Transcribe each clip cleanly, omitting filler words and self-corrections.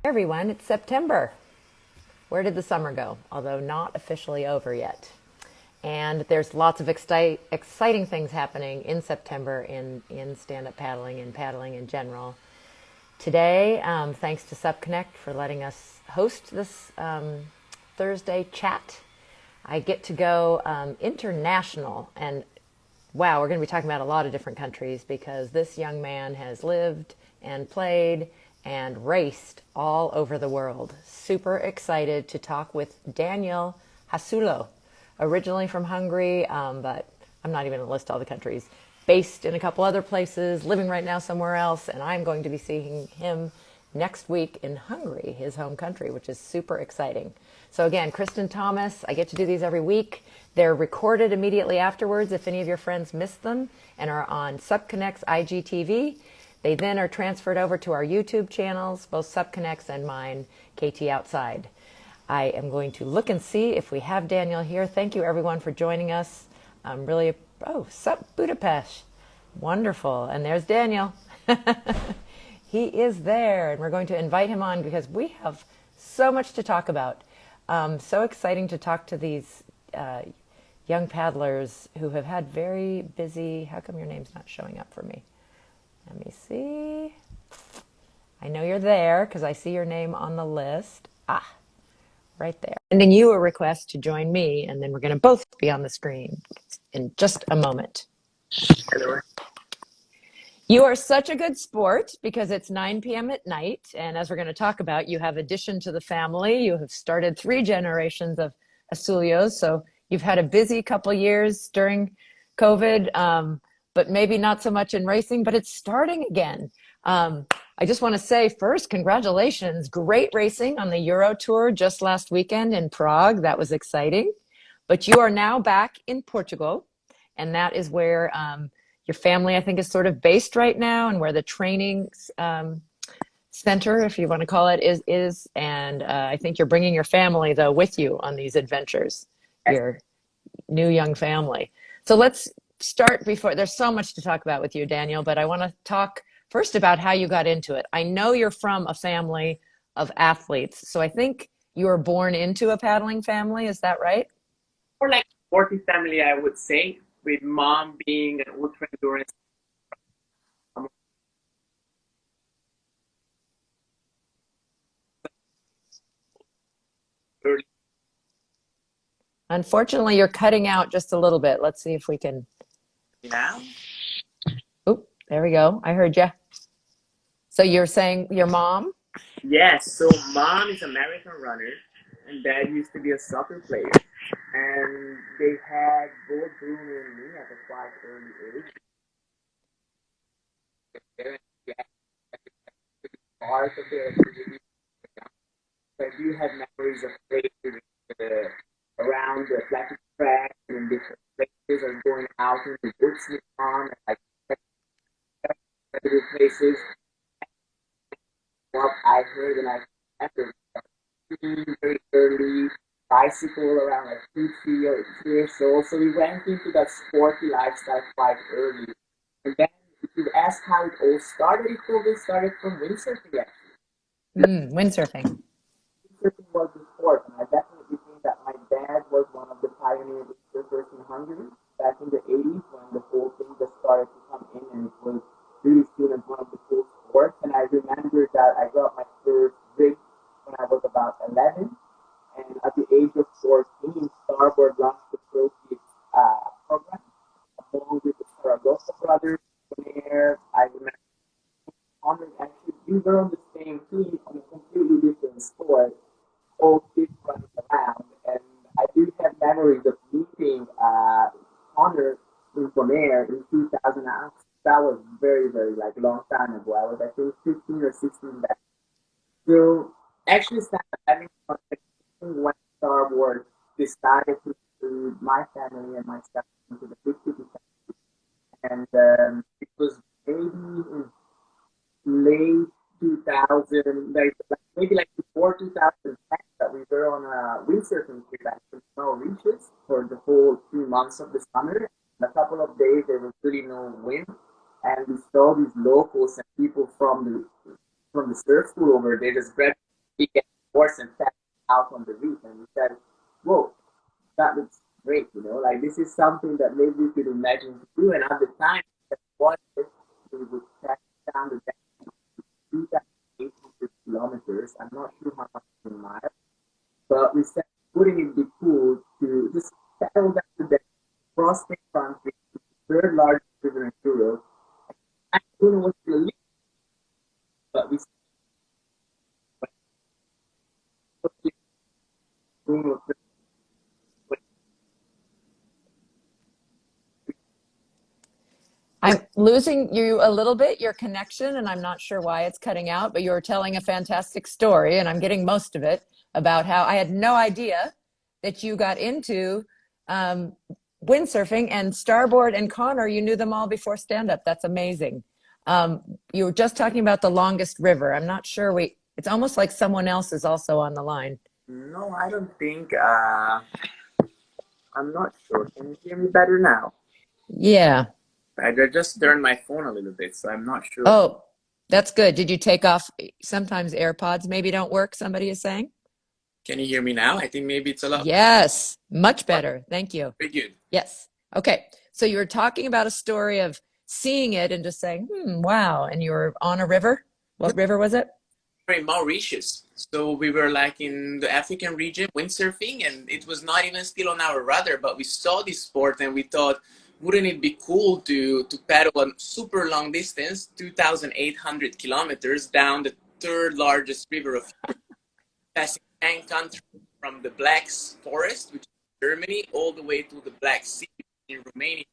Hey everyone, it's September. Where did the summer go? Although not officially over yet. And there's lots of exciting things happening in September in stand-up paddling and paddling in general. Today, thanks to Supconnect for letting us host this Thursday chat, I get to go international. And wow, we're going to be talking about a lot of different countries because this young man has lived and played and raced all over the world. Super excited to talk with Daniel Hasulyo, originally from Hungary, but I'm not even going to list all the countries. Based in a couple other places, living right now somewhere else, and I'm going to be seeing him next week in Hungary, his home country, which is super exciting. So again, Kristen Thomas, I get to do these every week. They're recorded immediately afterwards if any of your friends missed them and are on Supconnect's IGTV. They then are transferred over to our YouTube channels, both Supconnect's and mine, KT Outside. I am going to look and see if we have Daniel here. Thank you everyone for joining us. Sup Budapest. Wonderful. And there's Daniel. He is there, and we're going to invite him on because we have so much to talk about. So exciting to talk to these young paddlers who have had very busy... How come your name's not showing up for me? Let me see. I know you're there because I see your name on the list. Right there. Sending you a request to join me, and then we're going to both be on the screen in just a moment. Hello. You are such a good sport because it's 9 p.m. at night, and as we're going to talk about, you have addition to the family. You have started 3 generations of Hasulyos, so you've had a busy couple years during COVID, but maybe not so much in racing, but it's starting again. I just want to say first, congratulations. Great racing on the Euro Tour just last weekend in Prague. That was exciting. But you are now back in Portugal, and that is where your family, I think, is sort of based right now and where the training center, if you want to call it, is. And I think you're bringing your family, though, with you on these adventures, your new young family. So let's start before, there's so much to talk about with you, Daniel, but I want to talk first about how you got into it. I know you're from a family of athletes, so I think you were born into a paddling family. Is that right? Or like a sporty family, I would say, with mom being an ultra endurance. Early Unfortunately, you're cutting out just a little bit. Let's see if we can. now. Oh, there we go. I heard you. So you're saying your mom? Yes, so mom is a marathon runner, and dad used to be a soccer player. And they had both Bruno and me at a quite early age. Part of their activity. I do have memories of racing around the athletic track and in different places, or going out in the woods with mom and like places. What I heard and I remember very early, bicycle around like 2, 3 years old. So we went into that sporty lifestyle quite early. And then if you ask how it all started, it probably started from windsurfing actually. Windsurfing. Windsurfing was the sport, and I definitely think that my dad was one of the pioneer windsurfers in Hungary back in the 80s when the whole thing just started to come in, and it was really seen as one of the cool sports. And I remember that I got my first rig when I was about 11, and at the age of 14, Starboard launched the Pro Kids program along with the Saragossa brothers. There, I remember actually we were on the same team on a completely different sport, all kids running around, and I do have memories of meeting Connor in Bonaire in 2000. That was very, very like long time ago. I was I think 15 or 16 back. So actually started having conversation when Starboard decided to include my family and myself into the 50%. And it was maybe in late 2000, like maybe like before 2010, that we were on a windsurfing trip at the snow reaches for the whole 2 months of the summer. In a couple of days, there was really no wind, and we saw these locals and people from the surf school over there just grabbed horse and sat out on the reef, and we said, whoa, that looks great, you know, like this is something that maybe we could imagine to do. And at the time, what if we would track down the dam 2,800 kilometers? I'm not sure how much in miles, but we said, wouldn't it be cool to just settle down the dam, cross the country, the third largest river in Europe? I don't know what to leave, but we said, Bruno, I'm losing you a little bit, your connection, and I'm not sure why it's cutting out, but you were telling a fantastic story, and I'm getting most of it about how I had no idea that you got into windsurfing, and Starboard and Connor, you knew them all before stand-up. That's amazing. You were just talking about the longest river. I'm not sure it's almost like someone else is also on the line. no, I don't think, I'm not sure. Can you hear me better now? Yeah. I just turned my phone a little bit, so I'm not sure. Oh, that's good. Did you take off? Sometimes AirPods maybe don't work, somebody is saying. Can you hear me now? I think maybe it's a lot. Yes, much better. Thank you. Very good. Yes. Okay. So you were talking about a story of seeing it and just saying, wow. And you were on a river. What river was it? In Mauritius. So we were like in the African region windsurfing, and it was not even still on our radar, but we saw this sport and we thought, wouldn't it be cool to paddle a super long distance, 2,800 kilometers down the third largest river of passing 10 countries from the Black Forest, which is Germany, all the way to the Black Sea in Romania,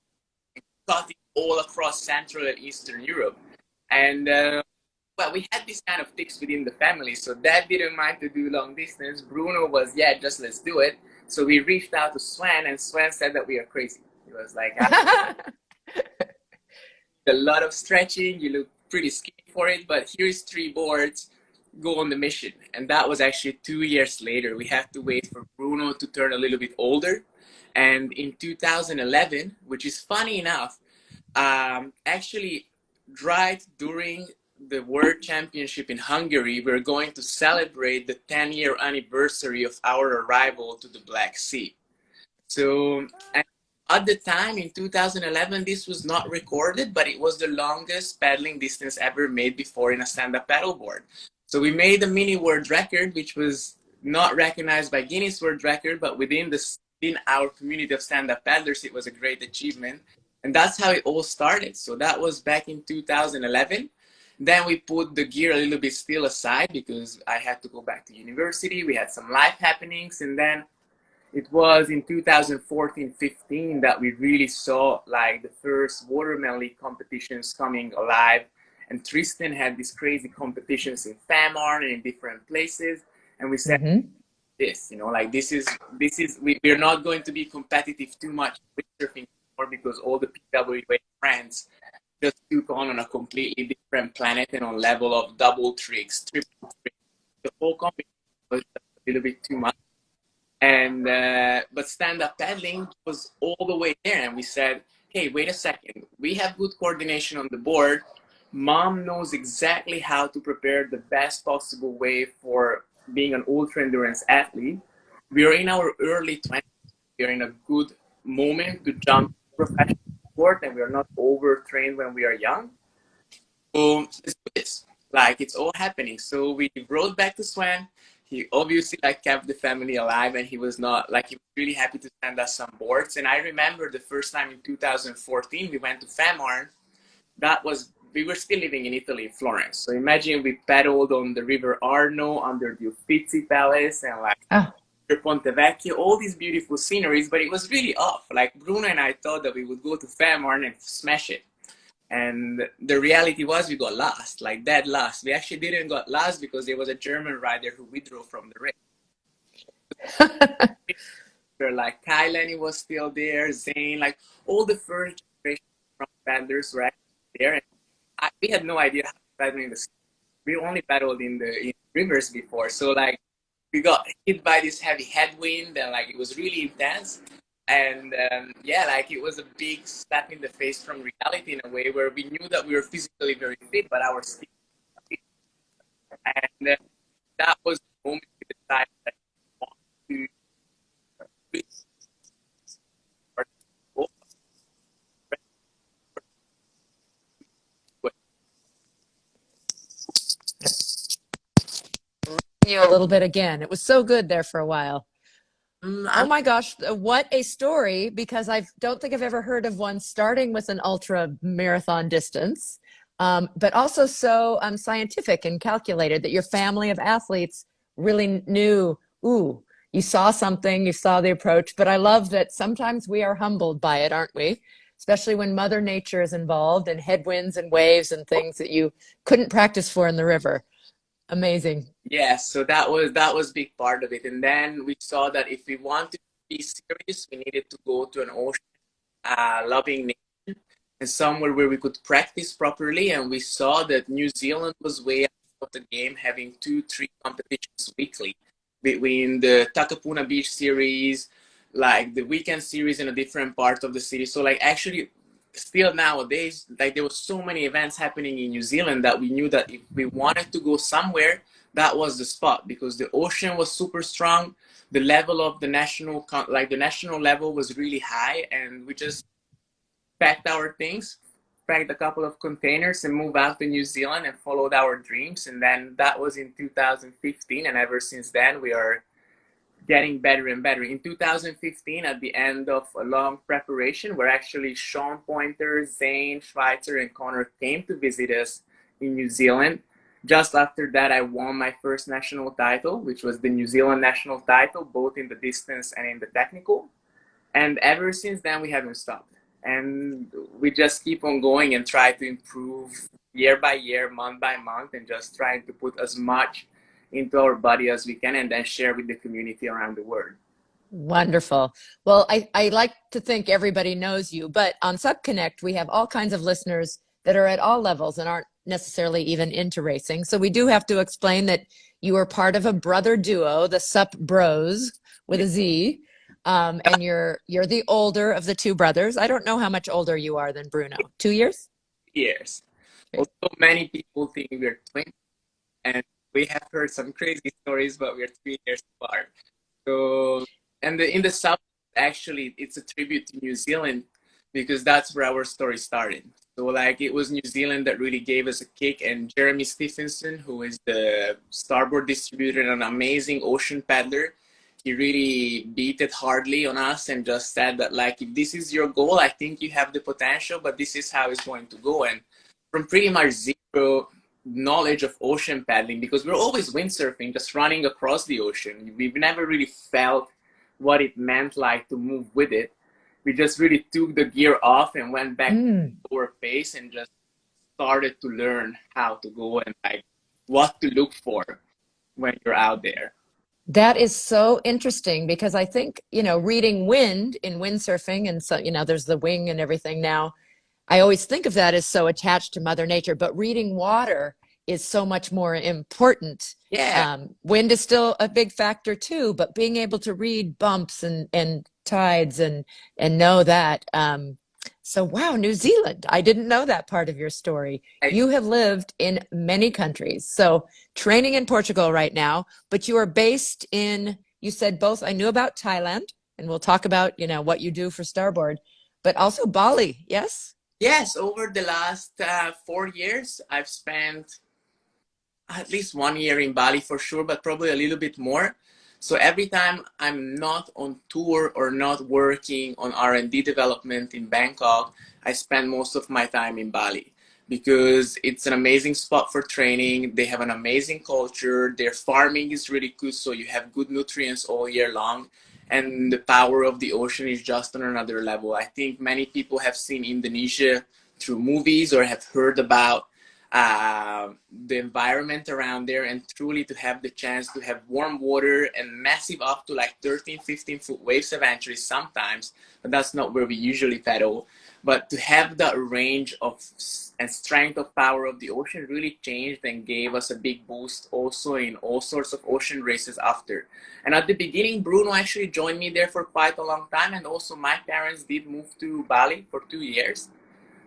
and cutting all across Central and Eastern Europe. And well, we had this kind of tics within the family, so Dad didn't mind to do long distance. Bruno was, yeah, just let's do it. So we reached out to Swan, and Swan said that we are crazy. He was like, a lot of stretching, you look pretty skinny for it, but here's 3 boards, go on the mission. And that was actually 2 years later. We had to wait for Bruno to turn a little bit older. And in 2011, which is funny enough, actually right during the World Championship in Hungary, we're going to celebrate the 10-year anniversary of our arrival to the Black Sea. So at the time in 2011, this was not recorded, but it was the longest paddling distance ever made before in a stand-up paddleboard. So we made a mini world record, which was not recognized by Guinness World Record, but within our community of stand-up paddlers, it was a great achievement. And that's how it all started. So that was back in 2011. Then we put the gear a little bit still aside because I had to go back to university. We had some life happenings. And then it was in 2014-15 that we really saw like the first Watermelon League competitions coming alive. And Tristan had these crazy competitions in Fehmarn and in different places. And we said, this, you know, like we're not going to be competitive too much with surfing anymore because all the PWA friends just took on a completely different planet and on level of double tricks, triple tricks. The whole competition was just a little bit too much. And but stand-up paddling was all the way there. And we said, hey, wait a second. We have good coordination on the board. Mom knows exactly how to prepare the best possible way for being an ultra endurance athlete. We are in our early 20s. We are in a good moment to jump professional sport, and we are not overtrained when we are young. So let's do this. Like, it's all happening. So we rode back to Swan. He obviously like kept the family alive, and he was really happy to send us some boards. And I remember the first time in 2014 we went to Fehmarn. We were still living in Italy, in Florence. So imagine we paddled on the River Arno under the Uffizi Palace and Ponte Vecchio, all these beautiful sceneries, but it was really off. Like Bruno and I thought that we would go to Fehmarn and smash it. And the reality was we got lost, like dead lost. We actually didn't got lost because there was a German rider who withdrew from the race. Like Thailand was still there, Zane, like all the first generation from paddlers were actually there. And we had no idea how to paddle in the sea. We only paddled in rivers before. So like we got hit by this heavy headwind and like it was really intense. And like it was a big slap in the face from reality in a way where we knew that we were physically very fit, but our skin. And that was the moment with the decided that I want to You a little bit again. It was so good there for a while. Oh my gosh, what a story, because I don't think I've ever heard of one starting with an ultra marathon distance, but also so scientific and calculated that your family of athletes really knew, ooh, you saw something, you saw the approach. But I love that sometimes we are humbled by it, aren't we? Especially when Mother Nature is involved and headwinds and waves and things that you couldn't practice for in the river. Amazing. Yeah, so that was big part of it. And then we saw that if we wanted to be serious, we needed to go to an ocean loving nation and somewhere where we could practice properly. And we saw that New Zealand was way out of the game, having 2-3 competitions weekly between the Takapuna Beach series, like the weekend series in a different part of the city. So like actually still nowadays, like there was so many events happening in New Zealand that we knew that if we wanted to go somewhere, that was the spot, because the ocean was super strong. The level of the national, like the national level was really high, and we just packed our things, packed a couple of containers and moved out to New Zealand and followed our dreams. And then that was in 2015. And ever since then, we are getting better and better. In 2015, at the end of a long preparation, where actually Sean Pointer, Zane, Schweitzer, and Connor came to visit us in New Zealand. Just after that, I won my first national title, which was the New Zealand national title, both in the distance and in the technical. And ever since then, we haven't stopped. And we just keep on going and try to improve year by year, month by month, and just trying to put as much into our body as we can and then share with the community around the world. Wonderful. Well, I like to think everybody knows you, but on Supconnect, we have all kinds of listeners that are at all levels and aren't necessarily even into racing. So we do have to explain that you are part of a brother duo, the SUPBROz with a Z, and you're the older of the two brothers. I don't know how much older you are than Bruno. 2 years? Years. Also, many people think we're twins, and we have heard some crazy stories, but we're 3 years apart. So, and in the South, actually, it's a tribute to New Zealand, because that's where our story started. So like it was New Zealand that really gave us a kick, and Jeremy Stephenson, who is the Starboard distributor and an amazing ocean paddler, he really beat it hardly on us and just said that like, if this is your goal, I think you have the potential, but this is how it's going to go. And from pretty much zero knowledge of ocean paddling, because we're always windsurfing, just running across the ocean, we've never really felt what it meant like to move with it. We just really took the gear off and went back to our pace and just started to learn how to go and like what to look for when you're out there. That is so interesting, because I think, reading wind in windsurfing, and so, there's the wing and everything now. I always think of that as so attached to Mother Nature, but reading water is so much more important. Yeah. Wind is still a big factor too, but being able to read bumps and tides and know that. So wow, New Zealand. I didn't know that part of your story. You have lived in many countries. So training in Portugal right now, but you are based in, you said both, I knew about Thailand, and we'll talk about, what you do for Starboard, but also Bali, yes? Yes, over the last 4 years, I've spent at least 1 year in Bali for sure, but probably a little bit more. So every time I'm not on tour or not working on R&D development in Bangkok, I spend most of my time in Bali, because it's an amazing spot for training. They have an amazing culture. Their farming is really good, so you have good nutrients all year long. And the power of the ocean is just on another level. I think many people have seen Indonesia through movies or have heard about the environment around there, and truly to have the chance to have warm water and massive up to like 13-15 foot waves eventually sometimes, but that's not where we usually paddle. But to have that range of and strength of power of the ocean really changed and gave us a big boost also in all sorts of ocean races after. And at the beginning, Bruno actually joined me there for quite a long time, and also my parents did move to Bali for 2 years.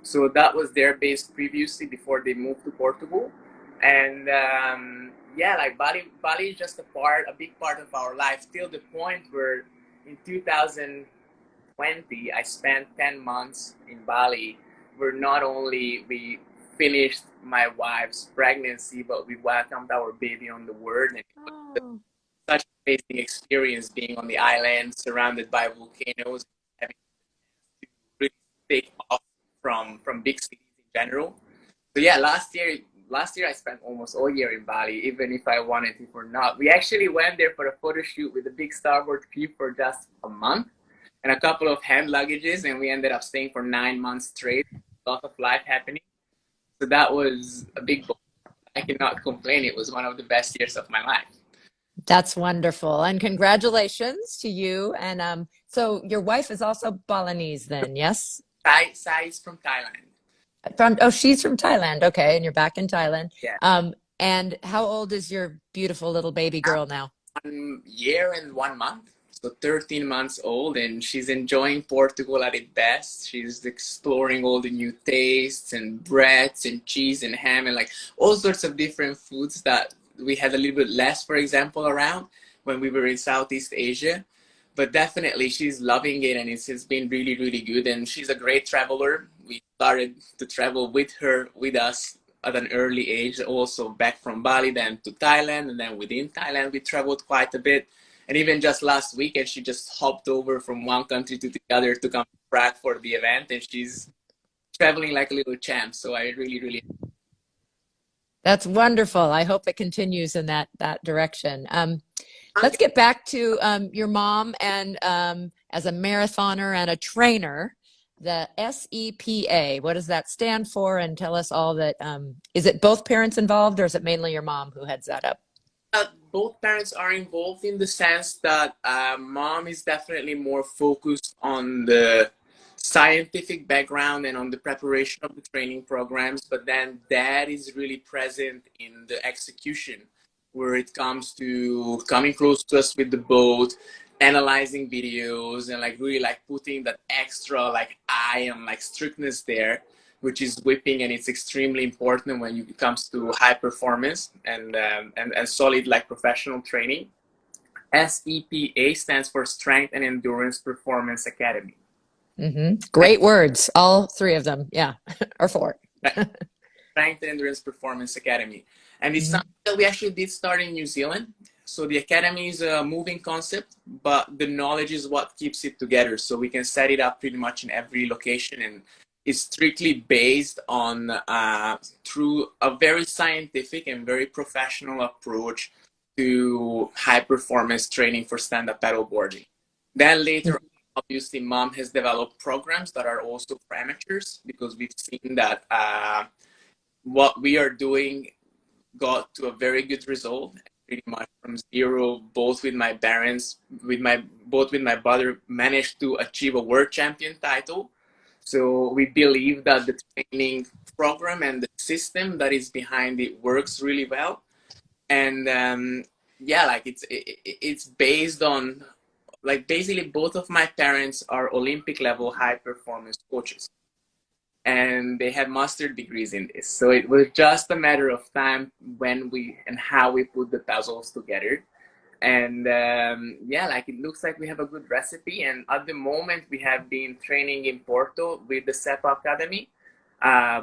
So that was their base previously before they moved to Portugal. And yeah, like Bali is just a big part of our life, till the point where in 2020 I spent 10 months in Bali, where not only we finished my wife's pregnancy, but we welcomed our baby on the world. And it was Oh. such an amazing experience being on the island surrounded by volcanoes, having to really take off from big cities in general. So yeah, last year I spent almost all year in Bali, even if I wanted to or not. We actually went there for a photo shoot with a big Starboard crew for just a month and a couple of hand luggages, and we ended up staying for 9 months straight. A lot of life happening. So that was a big bonus. I cannot complain. It was one of the best years of my life. That's wonderful. And congratulations to you. And so your wife is also Balinese then, yes? Sai is from Thailand. She's from Thailand. Okay. And you're back in Thailand. Yeah. And how old is your beautiful little baby girl now? 1 year and 1 month. So 13 months old, and she's enjoying Portugal at its best. She's exploring all the new tastes and breads and cheese and ham and like all sorts of different foods that we had a little bit less, for example, around when we were in Southeast Asia. But definitely she's loving it, and it's been really, really good. And she's a great traveler. We started to travel with us at an early age, also back from Bali, then to Thailand, and then within Thailand we traveled quite a bit. And even just last weekend, she just hopped over from one country to the other to come back for the event, and she's traveling like a little champ. So I really, really. That's wonderful. I hope it continues in that direction. Let's get back to your mom and as a marathoner and a trainer, the SEPA. What does that stand for? And tell us all that. Is it both parents involved, or is it mainly your mom who heads that up? Both parents are involved in the sense that mom is definitely more focused on the scientific background and on the preparation of the training programs, but then dad is really present in the execution, where it comes to coming close to us with the boat, analyzing videos, and like really like putting that extra like eye and like strictness there, which is whipping, and it's extremely important when it comes to high performance and solid like professional training. SEPA stands for Strength and Endurance Performance Academy. Mm-hmm. Great words, all three of them, yeah, or four. Strength and Endurance Performance Academy, and it's something that we actually did start in New Zealand. So the academy is a moving concept, but the knowledge is what keeps it together. So we can set it up pretty much in every location, and is strictly based on through a very scientific and very professional approach to high performance training for stand-up paddleboarding. Then later, obviously, mom has developed programs that are also for amateurs, because we've seen that what we are doing got to a very good result, pretty much from zero, both with my parents, with my brother, managed to achieve a world champion title. So we believe that the training program and the system that is behind it works really well. And yeah, like it's based on, like, basically both of my parents are Olympic level high performance coaches, and they have master degrees in this. So it was just a matter of time when we and how we put the puzzles together. And yeah, like it looks like we have a good recipe. And at the moment, we have been training in Porto with the SEPA Academy.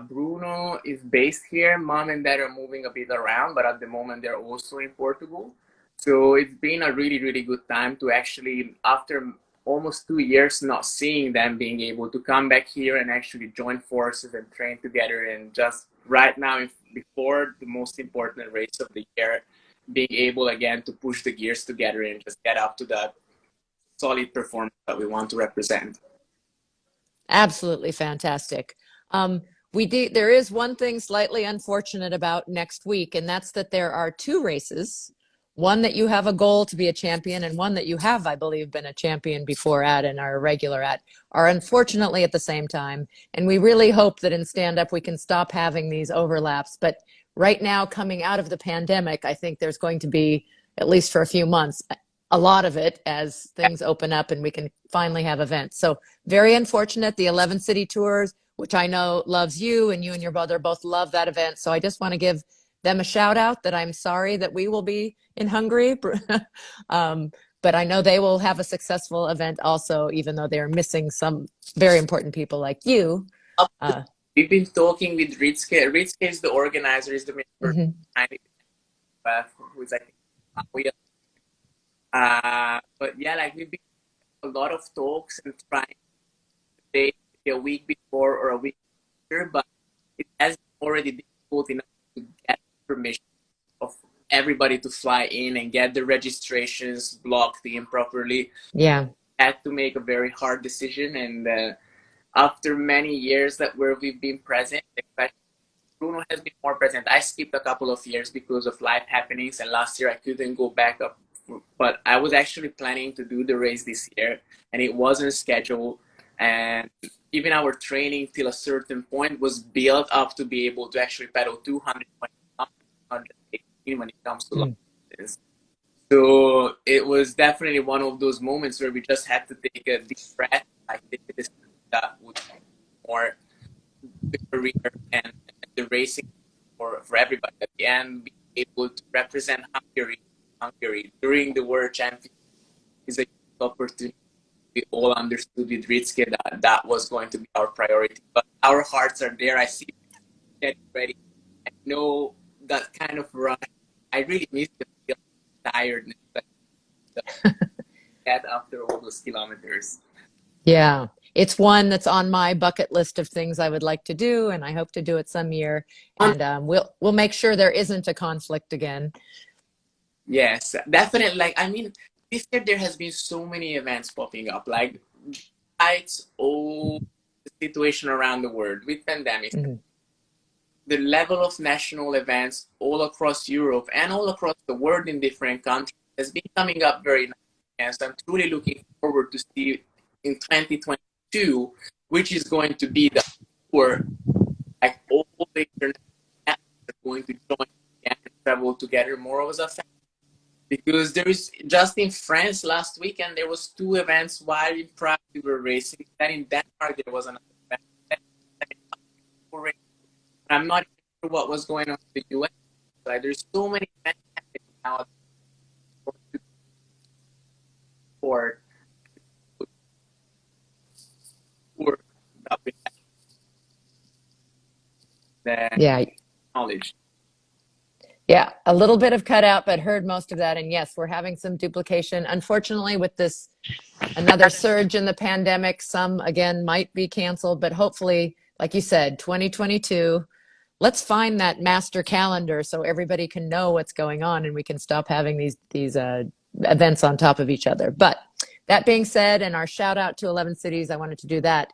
Bruno is based here. Mom and dad are moving a bit around, but at the moment, they're also in Portugal. So it's been a really, really good time to actually, after almost 2 years not seeing them, being able to come back here and actually join forces and train together. And just right now, before the most important race of the year, being able again to push the gears together and just get up to that solid performance that we want to represent. Absolutely fantastic. There is one thing slightly unfortunate about next week, and that's that there are two races, one that you have a goal to be a champion and one that you have, I believe, been a champion before at and are a regular at, are unfortunately at the same time. And we really hope that in stand-up we can stop having these overlaps. But right now, coming out of the pandemic, I think there's going to be, at least for a few months, a lot of it as things open up and we can finally have events. So very unfortunate, the 11 city tours, which I know loves you and your brother both love that event. So I just want to give them a shout out that I'm sorry that we will be in Hungary. But I know they will have a successful event also, even though they're missing some very important people like you. We've been talking with Ritske. Ritske is the organizer, is the member Mhm. who is, I think, but yeah, like we've been a lot of talks and trying to say a week before or a week after, but it has been already difficult enough to get permission of everybody to fly in and get the registrations blocked in properly. Yeah. Had to make a very hard decision, and after many years where we've been present, especially Bruno has been more present. I skipped a couple of years because of life happenings, and last year I couldn't go back up. But I was actually planning to do the race this year, and it wasn't scheduled. And even our training till a certain point was built up to be able to actually pedal 200 not just 18 when it comes to long distance. So it was definitely one of those moments where we just had to take a deep breath. Like this that would be more the career and the racing for everybody at the end. Being able to represent Hungary during the World Championship is a opportunity. We all understood with Ritske that that was going to be our priority, but our hearts are there. I see getting ready. I know that kind of run. I really miss the tiredness that get after all those kilometers. Yeah. It's one that's on my bucket list of things I would like to do, and I hope to do it some year. And we'll make sure there isn't a conflict again. Yes, definitely. Like, I mean, this year there has been so many events popping up. Like, it's all the situation around the world with pandemic. Mm-hmm. The level of national events all across Europe and all across the world in different countries has been coming up very nicely. And so I'm truly looking forward to see in 2022, which is going to be the tour, like all the international athletes are going to join and travel together more as a family. Because there is, just in France last weekend, there was 2 events while in Prague we were racing. Then in Denmark there was another event. I'm not sure what was going on in the US. Like, there's so many events happening now for Yeah. knowledge. Yeah, a little bit of cutout, but heard most of that. And yes, we're having some duplication. Unfortunately, with this another surge in the pandemic, some again might be canceled, but hopefully, like you said, 2022, let's find that master calendar so everybody can know what's going on and we can stop having these events on top of each other. But that being said, and our shout out to 11 cities, I wanted to do that.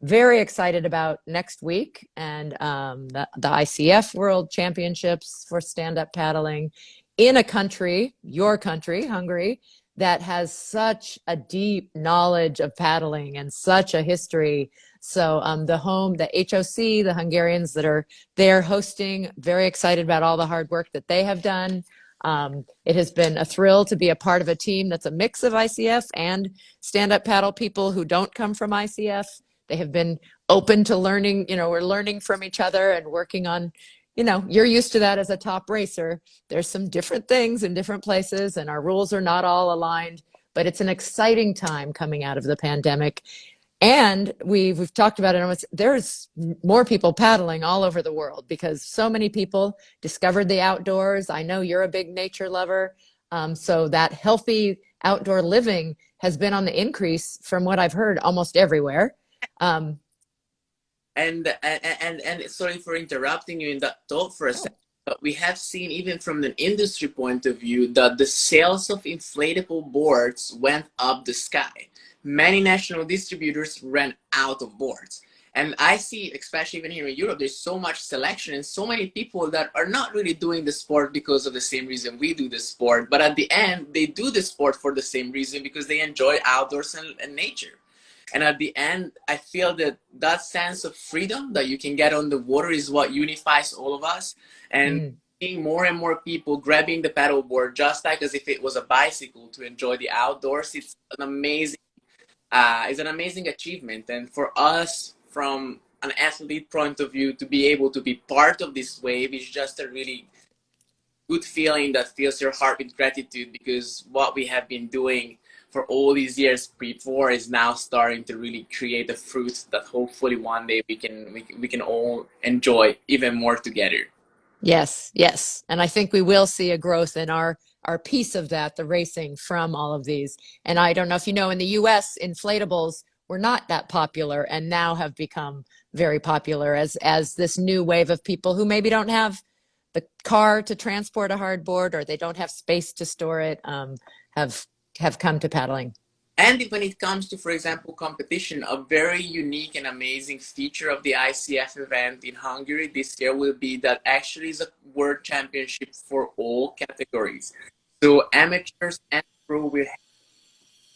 Very excited about next week and the ICF World Championships for stand-up paddling in a country, your country, Hungary, that has such a deep knowledge of paddling and such a history. So the HOC, the Hungarians that are there hosting, very excited about all the hard work that they have done. It has been a thrill to be a part of a team that's a mix of ICF and stand-up paddle people who don't come from ICF. They have been open to learning, we're learning from each other and working on, you're used to that as a top racer. There's some different things in different places and our rules are not all aligned, but it's an exciting time coming out of the pandemic. And we've talked about it. There's more people paddling all over the world because so many people discovered the outdoors. I know you're a big nature lover. So that healthy outdoor living has been on the increase from what I've heard almost everywhere. And sorry for interrupting you in that thought for a second, but we have seen even from an industry point of view that the sales of inflatable boards went up the sky. Many national distributors ran out of boards. And I see, especially even here in Europe, there's so much selection and so many people that are not really doing the sport because of the same reason we do the sport. But at the end, they do the sport for the same reason because they enjoy outdoors and nature. And at the end, I feel that that sense of freedom that you can get on the water is what unifies all of us. And seeing more and more people grabbing the paddle board just like as if it was a bicycle to enjoy the outdoors, it's an amazing achievement. And for us, from an athlete point of view, to be able to be part of this wave is just a really good feeling that fills your heart with gratitude, because what we have been doing for all these years before is now starting to really create a fruit that hopefully one day we can all enjoy even more together. Yes, yes. And I think we will see a growth in our piece of that, the racing from all of these. And I don't know if you know, in the US, inflatables were not that popular and now have become very popular as this new wave of people who maybe don't have the car to transport a hardboard, or they don't have space to store it, have come to paddling. And when it comes to, for example, competition, a very unique and amazing feature of the ICF event in Hungary this year will be that actually is a world championship for all categories. So amateurs and pro will have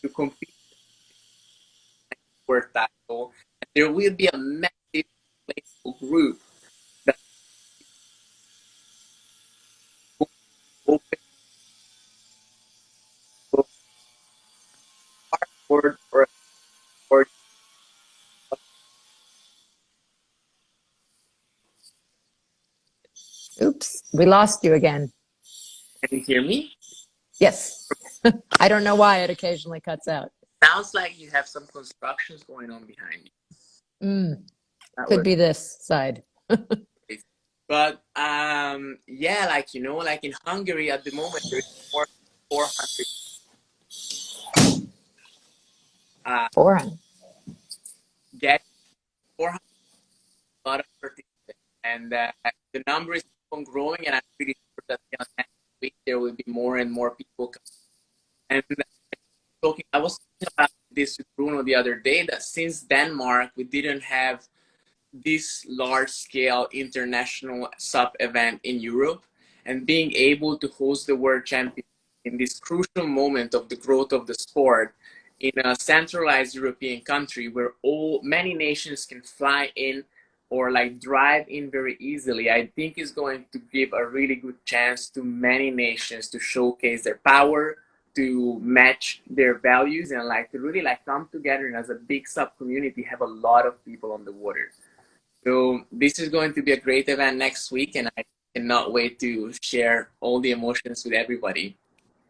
to compete for title. And there will be a massive group that will open board or Oops, we lost you again. can you hear me? Yes. I don't know why it occasionally cuts out. Sounds like you have some constructions going on behind you. Could be this side. But yeah, like, you know, like in Hungary at the moment there's more than 400 400. get 400, a lot of participants, and the number is keep on growing, and I'm pretty sure that next week there will be more and more people coming. And I was talking about this with Bruno the other day, that since Denmark we didn't have this large-scale international SUP event in Europe, and being able to host the World Championship in this crucial moment of the growth of the sport in a centralized European country where many nations can fly in or like drive in very easily, I think is going to give a really good chance to many nations to showcase their power, to match their values, and like to really like come together and as a big SUP community have a lot of people on the water. So this is going to be a great event next week, and I cannot wait to share all the emotions with everybody.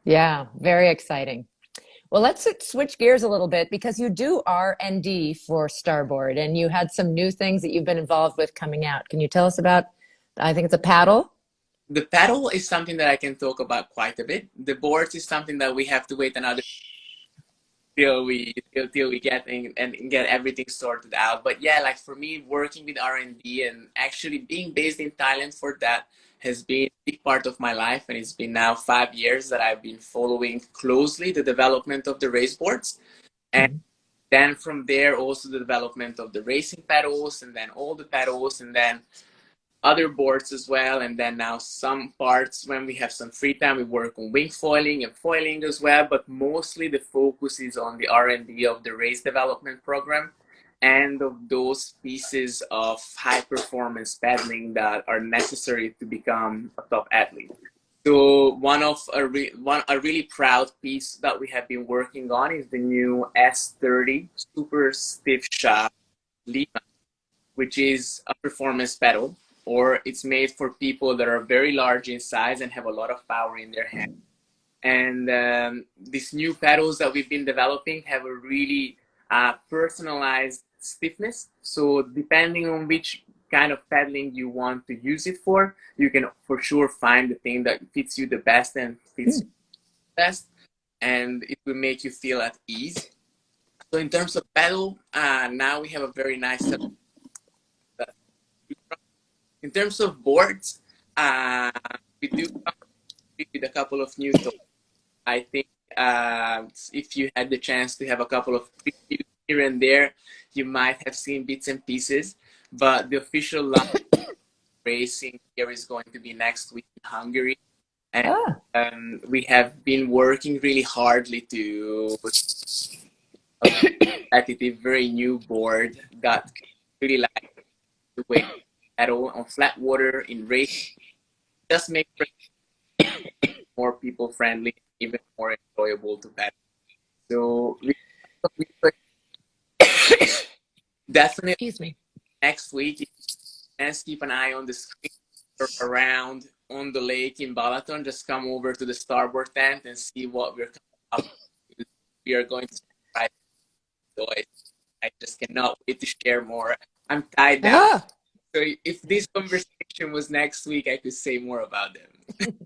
Yeah, very exciting. Well, let's switch gears a little bit, because you do R&D for Starboard, and you had some new things that you've been involved with coming out. Can you tell us about, I think it's a paddle? The paddle is something that I can talk about quite a bit. The boards is something that we have to wait another till we get and get everything sorted out. But yeah, like for me, working with R&D and actually being based in Thailand for that has been a big part of my life, and it's been now 5 years that I've been following closely the development of the race boards, and then from there also the development of the racing paddles, and then all the paddles, and then other boards as well. And then now some parts, when we have some free time, we work on wing foiling and foiling as well, but mostly the focus is on the R&D of the race development program and of those pieces of high performance paddling that are necessary to become a top athlete. So a really proud piece that we have been working on is the new S30 super stiff shaft Lima, which is a performance paddle, or it's made for people that are very large in size and have a lot of power in their hand. And these new paddles that we've been developing have a really personalized stiffness. So depending on which kind of paddling you want to use it for, you can for sure find the thing that fits you the best and fits you the best, and it will make you feel at ease. So in terms of paddle, now we have a very nice set. In terms of boards, we do come with a couple of new toys. I think if you had the chance to have a couple of previews here and there, you might have seen bits and pieces. But the official launch racing here is going to be next week in Hungary. And we have been working really hardly to a competitive, very new board that really like the way paddle on flat water in race, just make more people friendly, even more enjoyable to paddle. So we definitely Excuse me. next week, let's keep an eye on the screen around on the lake in Balaton, just come over to the Starboard tent and see what we're coming up with. We are going to try. So I just cannot wait to share more. I'm tied down. Ah, So if this conversation was next week, I could say more about them.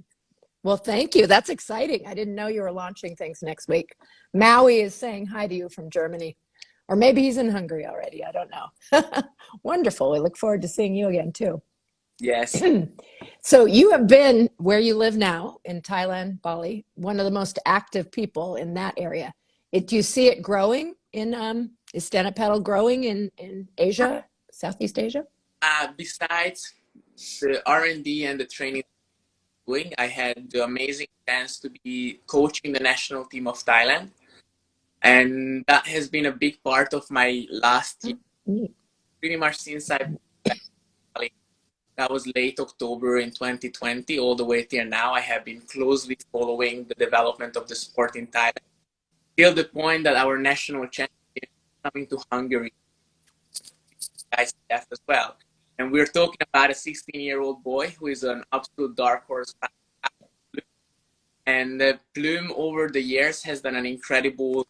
well, thank you. That's exciting. I didn't know you were launching things next week. Maui is saying hi to you from Germany, or maybe he's in Hungary already. I don't know. Wonderful. We look forward to seeing you again too. Yes. So you have been where you live now in Thailand, Bali, one of the most active people in that area. Do you see it growing is stand-up paddle growing in Asia, Southeast Asia? Besides the R&D and the training doing, I had the amazing chance to be coaching the national team of Thailand. And that has been a big part of my last year. Neat. Pretty much since I that was late October in 2020, all the way till now, I have been closely following the development of the sport in Thailand, till the point that our national champion is coming to Hungary, ICF as well. And we're talking about a 16-year-old boy who is an absolute dark horse. And Plume, over the years, has done an incredible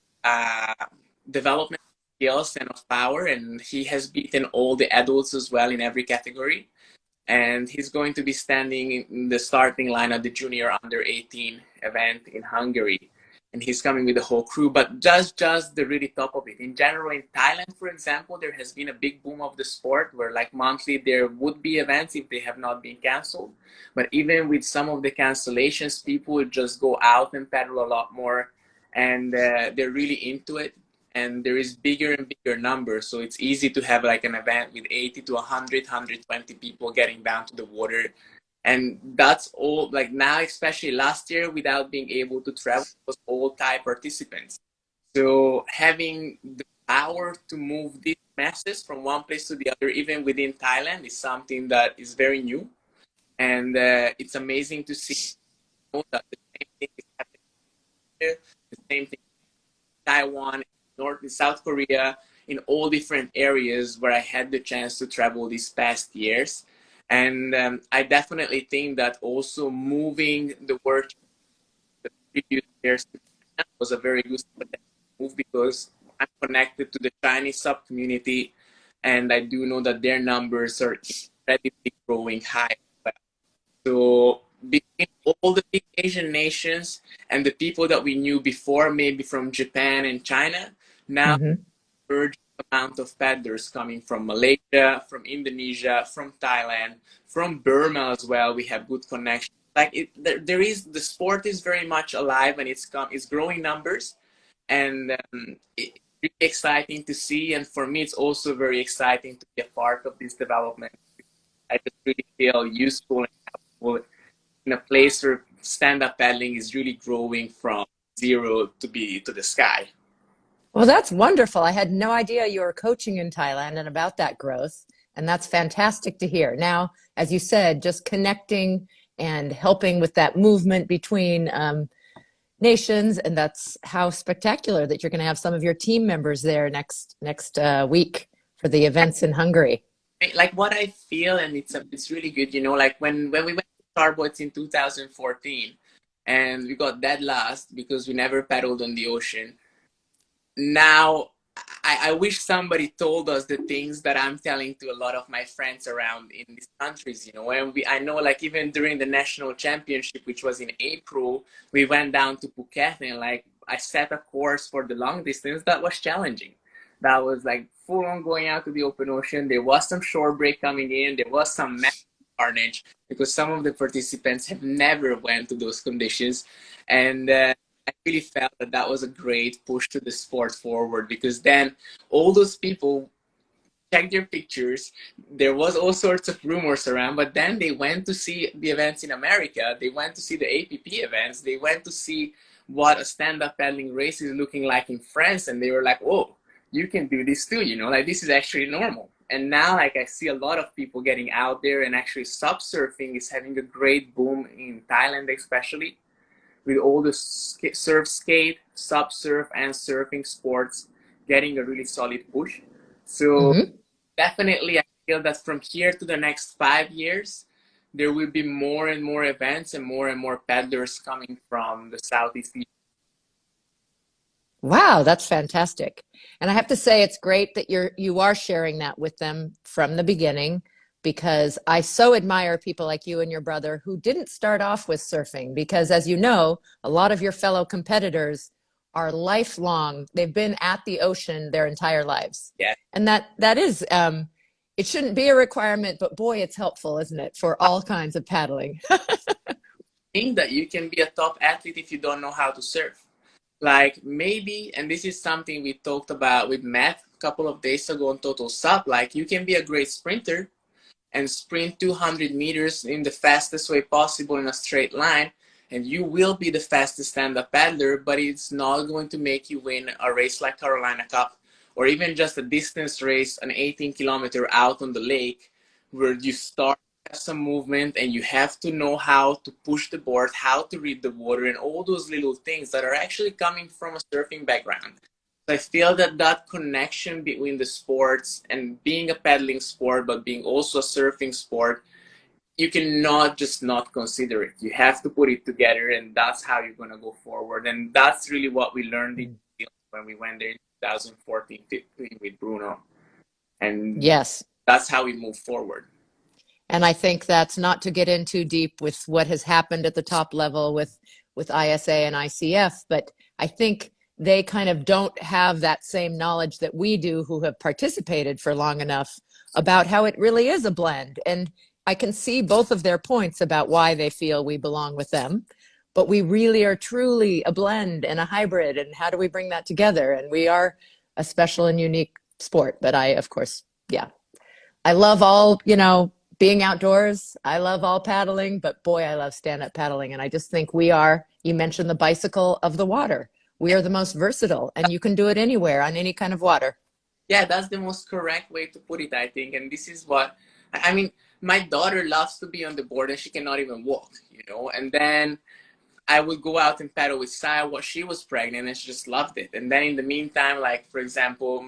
development of skills and of power, and he has beaten all the adults as well in every category. And he's going to be standing in the starting line at the junior under 18 event in Hungary. And he's coming with the whole crew, but just the really top of it. In general, in Thailand, for example, there has been a big boom of the sport where like monthly there would be events if they have not been canceled. But even with some of the cancellations, people would just go out and paddle a lot more, and they're really into it. And there is bigger and bigger numbers, so it's easy to have like an event with 80 to 100, 120 people getting down to the water. And that's all, like now, especially last year, without being able to travel, it was all Thai participants. So having the power to move these masses from one place to the other, even within Thailand, is something that is very new. And it's amazing to see that the same thing is happening here, the same thing in Taiwan, North and South Korea, in all different areas where I had the chance to travel these past years. And I definitely think that also moving the work the previous years was a very good move, because I'm connected to the Chinese sub community, and I do know that their numbers are incredibly growing high. So between all the big Asian nations and the people that we knew before, maybe from Japan and China, now urge amount of paddlers coming from Malaysia, from Indonesia, from Thailand, from Burma as well. We have good connections. Like there is, the sport is very much alive, and it's growing numbers, and it's really exciting to see. And for me, it's also very exciting to be a part of this development. I just really feel useful and helpful in a place where stand-up paddling is really growing from zero to the sky. Well, that's wonderful. I had no idea you were coaching in Thailand and about that growth. And that's fantastic to hear. Now, as you said, just connecting and helping with that movement between nations. And that's how spectacular that you're going to have some of your team members there next week for the events in Hungary. Like what I feel, and it's really good, you know, like when we went to Starboard in 2014 and we got dead last because we never paddled on the ocean. Now, I wish somebody told us the things that I'm telling to a lot of my friends around in these countries, you know. And I know, like, even during the national championship, which was in April, we went down to Phuket, and like I set a course for the long distance that was challenging. That was like full on going out to the open ocean. There was some shore break coming in. There was some massive carnage because some of the participants have never went to those conditions. And I really felt that that was a great push to the sport forward, because then all those people checked their pictures. There was all sorts of rumors around, but then they went to see the events in America. They went to see the APP events. They went to see what a stand-up paddling race is looking like in France. And they were like, oh, you can do this too, you know, like this is actually normal. And now, like, I see a lot of people getting out there, and actually SUP surfing is having a great boom in Thailand, especially with all the surf skate, SUP surf, and surfing sports getting a really solid push. So definitely I feel that from here to the next 5 years, there will be more and more events and more paddlers coming from the Southeast Asia. Wow, that's fantastic. And I have to say it's great that you are sharing that with them from the beginning, because I so admire people like you and your brother who didn't start off with surfing, because as you know, a lot of your fellow competitors are lifelong. They've been at the ocean their entire lives. Yeah. And that is it shouldn't be a requirement, but boy, it's helpful, isn't it, for all kinds of paddling. Think that you can be a top athlete if you don't know how to surf. Like maybe, and this is something we talked about with Matt a couple of days ago on Total Sup, like you can be a great sprinter and sprint 200 meters in the fastest way possible in a straight line, and you will be the fastest stand-up paddler, but it's not going to make you win a race like Carolina Cup, or even just a distance race, an 18-kilometer out on the lake, where you start some movement and you have to know how to push the board, how to read the water, and all those little things that are actually coming from a surfing background. So I feel that connection between the sports and being a paddling sport, but being also a surfing sport, you cannot just not consider it. You have to put it together, and that's how you're going to go forward. And that's really what we learned when we went there in 2014-15 with Bruno. And yes, that's how we move forward. And I think that's not to get in too deep with what has happened at the top level with ISA and ICF, but I think they kind of don't have that same knowledge that we do who have participated for long enough about how it really is a blend. And I can see both of their points about why they feel we belong with them, but we really are truly a blend and a hybrid. And how do we bring that together? And we are a special and unique sport. But I, of course, I love all, being outdoors. I love all paddling, but boy, I love stand-up paddling. And I just think you mentioned the bicycle of the water. We are the most versatile, and you can do it anywhere on any kind of water. Yeah, that's the most correct way to put it, I think. And this is what, I mean, my daughter loves to be on the board and she cannot even walk, and then I would go out and paddle with Sai while she was pregnant, and she just loved it. And then in the meantime, like, for example,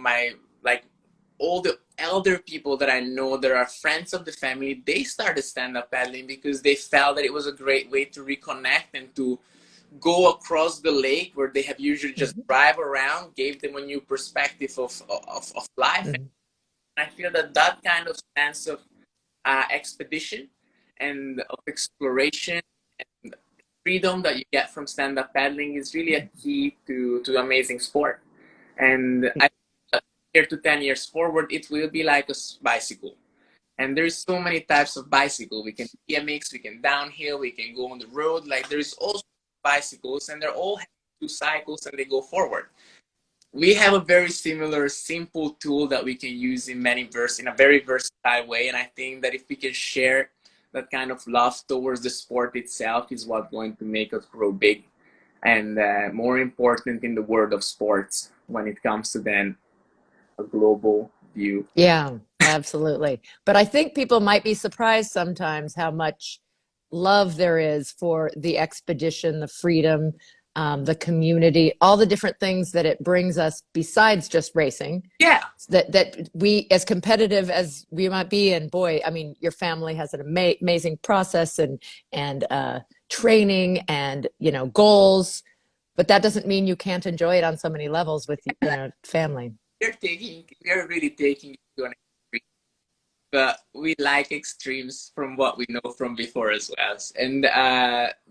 all the elder people that I know that are friends of the family, they started stand-up paddling because they felt that it was a great way to reconnect and to go across the lake where they have usually just drive around, gave them a new perspective of life. And I feel that kind of sense of expedition and of exploration and freedom that you get from stand-up paddling is really a key to amazing sport. And I here to 10 years forward, it will be like a bicycle. And there's so many types of bicycle. We can BMX, we can downhill, we can go on the road. Like, there's also bicycles, and they're all 2 cycles and they go forward. We have a very similar, simple tool that we can use in a very versatile way. And I think that if we can share that kind of love towards the sport itself is what's going to make us grow big and more important in the world of sports when it comes to then a global view. Yeah, absolutely. But I think people might be surprised sometimes how much love there is for the expedition, the freedom, the community, all the different things that it brings us besides just racing. Yeah. That we, as competitive as we might be, and boy, I mean, your family has an amazing process and training and, goals, but that doesn't mean you can't enjoy it on so many levels with, family. We're really taking it to an extreme, but we like extremes from what we know from before as well. And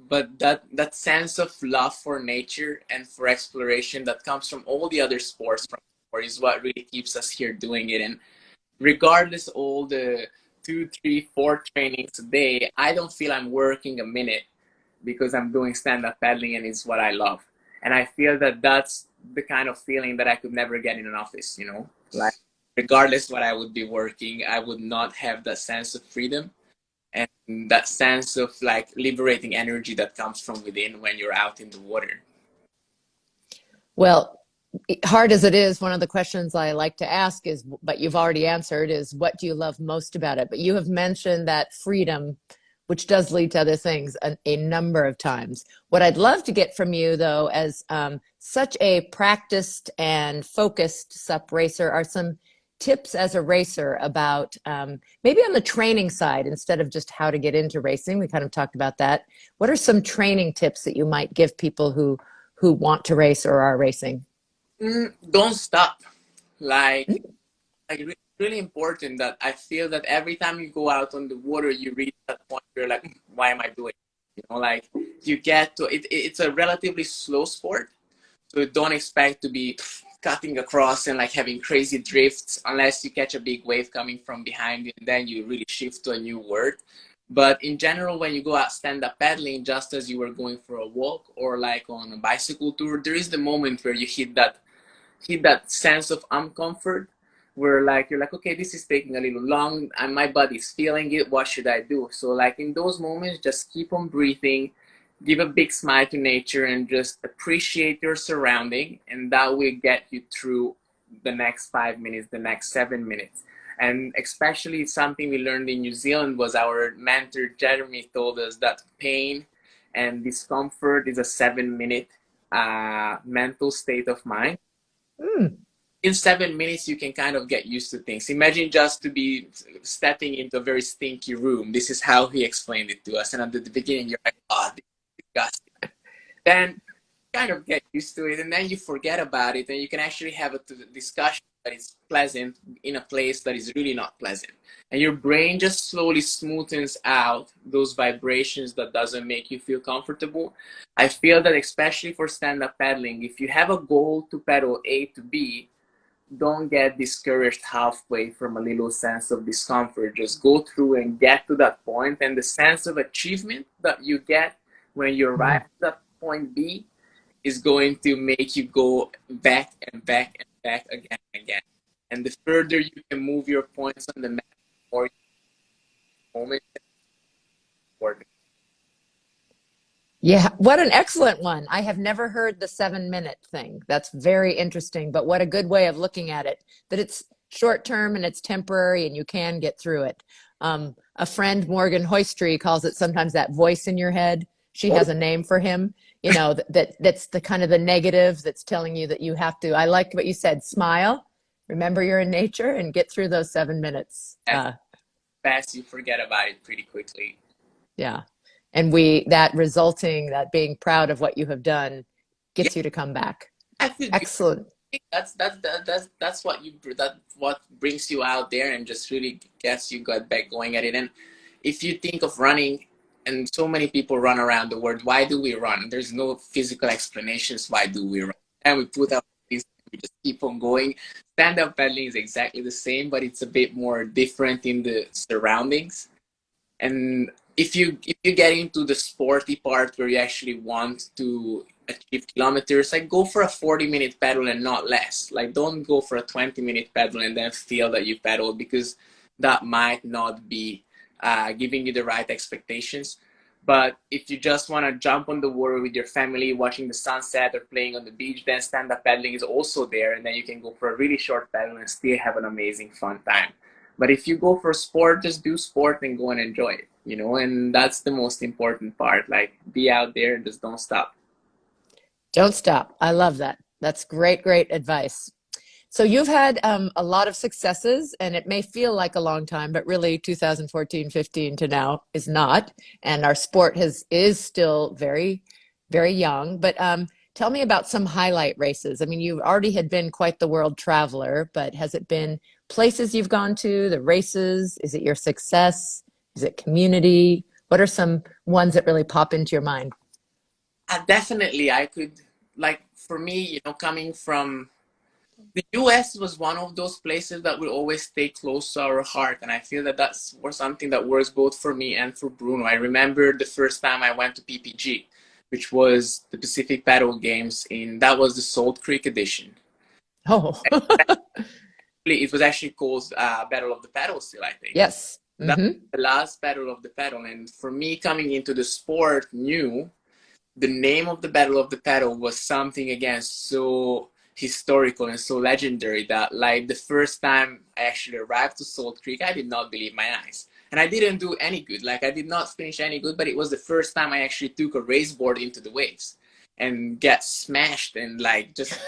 but that sense of love for nature and for exploration that comes from all the other sports from before is what really keeps us here doing it. And regardless all the 2, 3, 4 trainings a day, I don't feel I'm working a minute because I'm doing stand-up paddling and it's what I love. And I feel that that's the kind of feeling that I could never get in an office, like regardless what I would be working, I would not have that sense of freedom and that sense of like liberating energy that comes from within when you're out in the water. Well, hard as it is, one of the questions I like to ask is, but you've already answered, is what do you love most about it? But you have mentioned that freedom, which does lead to other things a number of times. What I'd love to get from you, though, as such a practiced and focused SUP racer, are some tips as a racer about maybe on the training side, instead of just how to get into racing? We kind of talked about that. What are some training tips that you might give people who want to race or are racing? Don't stop. Like really important that I feel that every time you go out on the water, you reach that point where you're like, why am I doing it? You know, like you get to it. It's a relatively slow sport, so don't expect to be cutting across and like having crazy drifts unless you catch a big wave coming from behind you, and then you really shift to a new world. But in general, when you go out stand-up paddling, just as you were going for a walk or like on a bicycle tour, there is the moment where you hit that sense of uncomfort where like you're like, okay, this is taking a little long and my body's feeling it. What should I do? So like in those moments, just keep on breathing, give a big smile to nature, and just appreciate your surrounding, and that will get you through the next 5 minutes, the next 7 minutes. And especially something we learned in New Zealand was our mentor Jeremy told us that pain and discomfort is a 7-minute mental state of mind. In 7 minutes, you can kind of get used to things. Imagine just to be stepping into a very stinky room. This is how he explained it to us. And at the beginning, you're like, oh, this is disgusting. Then kind of get used to it, and then you forget about it, and you can actually have a discussion that is pleasant in a place that is really not pleasant. And your brain just slowly smoothens out those vibrations that doesn't make you feel comfortable. I feel that especially for stand-up paddling, if you have a goal to paddle A to B, don't get discouraged halfway from a little sense of discomfort. Just go through and get to that point, and the sense of achievement that you get when you arrive at that point B is going to make you go back and back and back again and again. And the further you can move your points on the map, the more moment. Yeah, what an excellent one. I have never heard the 7-minute thing. That's very interesting, but what a good way of looking at it, that it's short term and it's temporary and you can get through it. A friend, Morgan Hoistry, calls it sometimes that voice in your head. She has a name for him, you know, that's the kind of the negative that's telling you that you have to, I like what you said, smile, remember you're in nature, and get through those 7 minutes. Fast, you forget about it pretty quickly. Yeah. And that being proud of what you have done gets you to come back. Excellent. That's what brings you out there and just really gets you got back going at it. And if you think of running, and so many people run around the world, why do we run? There's no physical explanations. Why do we run? And we put out these, we just keep on going. Stand-up paddling is exactly the same, but it's a bit more different in the surroundings. And if you get into the sporty part where you actually want to achieve kilometers, like go for a 40-minute paddle and not less. Like don't go for a 20-minute paddle and then feel that you paddled, because that might not be giving you the right expectations. But if you just want to jump on the water with your family, watching the sunset or playing on the beach, then stand-up paddling is also there, and then you can go for a really short paddle and still have an amazing fun time. But if you go for sport, just do sport and go and enjoy it, you know, and that's the most important part. Like be out there and just don't stop. Don't stop. I love that. That's great, great advice. So you've had a lot of successes, and it may feel like a long time, but really 2014, 15 to now is not. And our sport is still very, very young. But tell me about some highlight races. I mean, you already had been quite the world traveler, but has it been places you've gone to, the races? Is it your success? Is it community? What are some ones that really pop into your mind? Definitely, I could, like, for me, you know, coming from the US was one of those places that will always stay close to our heart. And I feel that that's something that works both for me and for Bruno. I remember the first time I went to PPG, which was the Pacific Paddle Games, that was the Salt Creek edition. Oh. It was actually called Battle of the Paddle still, I think. Yes. Mm-hmm. That was the last Battle of the Paddle. And for me, coming into the sport new, the name of the Battle of the Paddle was something, again, so historical and so legendary that, like, the first time I actually arrived to Salt Creek, I did not believe my eyes. And I didn't do any good. Like, I did not finish any good, but it was the first time I actually took a race board into the waves and get smashed and, like, just,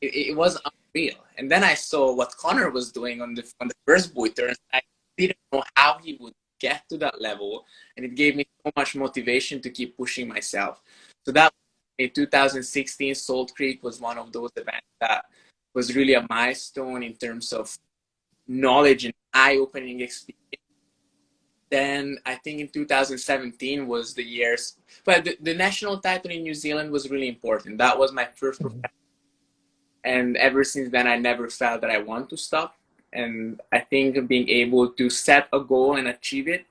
it was real. And then I saw what Connor was doing on the first buoy turn. I didn't know how he would get to that level, and it gave me so much motivation to keep pushing myself. So that in 2016, Salt Creek was one of those events that was really a milestone in terms of knowledge and eye-opening experience. Then I think in 2017 was the years, but the national title in New Zealand was really important. That was my first professional. And ever since then, I never felt that I want to stop. And I think being able to set a goal and achieve it